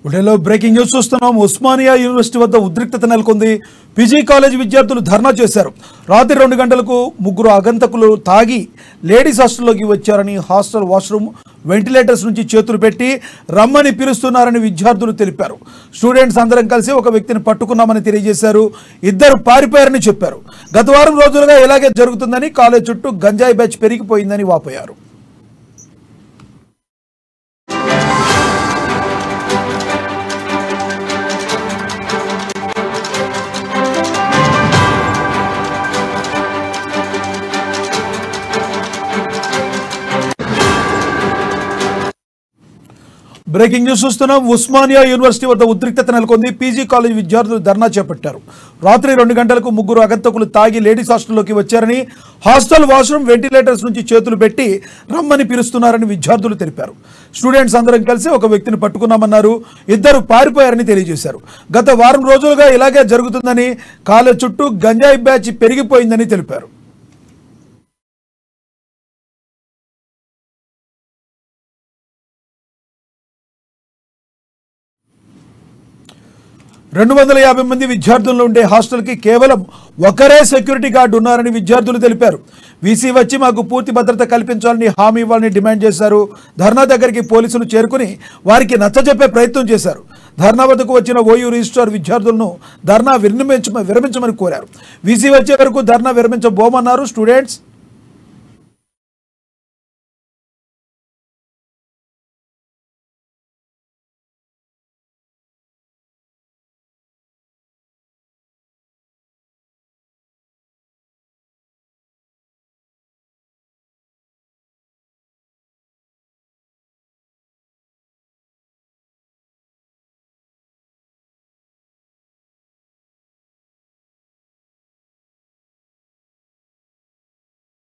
ఉడేలో breaking news చూస్తున్నాం. Osmania university వద్ద ఉద్రిక్తత నెలకొంది. పీజీ కాలేజ్ విద్యార్థులు ధర్నా చేశారు. రాత్రి 2 గంటలకు ముగ్గురు ఆగంతకులు తాగి లేడీస్ హాస్టల్లోకి వచ్చారని, హాస్టల్ వాష్రూమ్ వెంటిలేటర్స్ నుంచి చేతులు పెట్టి రమ్మని పిలుస్తున్నారని విద్యార్థులు తెలిపారు. స్టూడెంట్స్ అందరం కలిసి ఒక వ్యక్తిని పట్టుకున్నామని తెలియజేశారు. 2 పారిపోయారని చెప్పారు. గత వారం రోజులుగా ఇలాగే జరుగుతుందని, కాలేజ్ చుట్టూ గంజాయి బ్యాచ్ పెరిగిపోయిందని వాపోయారు. బ్రేకింగ్ న్యూస్ చూస్తున్నాం. ఉస్మానియా యూనివర్సిటీ వద్ద ఉద్రిక్తత నెలకొంది. పీజీ కాలేజ్ విద్యార్థులు ధర్నా చేపట్టారు. రాత్రి 2 గంటలకు ముగ్గురు ఆగంతకులు తాగి లేడీస్ హాస్టల్లోకి వచ్చారని, హాస్టల్ వాష్రూమ్ వెంటిలేటర్స్ నుంచి చేతులు పెట్టి రమ్మని పిలుస్తున్నారని విద్యార్థులు తెలిపారు. స్టూడెంట్స్ అందరం కలిసి ఒక వ్యక్తిని పట్టుకున్నామన్నారు. 2 పారిపోయారని తెలియజేశారు. గత వారం రోజులుగా ఇలాగే జరుగుతుందని, కాలేజ్ చుట్టూ గంజాయి బ్యాచ్ పెరిగిపోయిందని తెలిపారు. 250 మంది విద్యార్థులు ఉండే హాస్టల్కి కేవలం ఒకరే సెక్యూరిటీ గార్డు ఉన్నారని విద్యార్థులు తెలిపారు. వీసీ వచ్చి మాకు పూర్తి భద్రత కల్పించాలని హామీ ఇవ్వాలని డిమాండ్ చేశారు. ధర్నా దగ్గరికి పోలీసులు చేరుకుని వారికి నచ్చజెప్పే ప్రయత్నం చేశారు. ధర్నా వద్దకు వచ్చిన ఓయూ రిజిస్ట్రార్ విద్యార్థులను ధర్నా విరమించమని కోరారు. వీసీ వచ్చే వరకు ధర్నా విరమించబోమన్నారు స్టూడెంట్స్.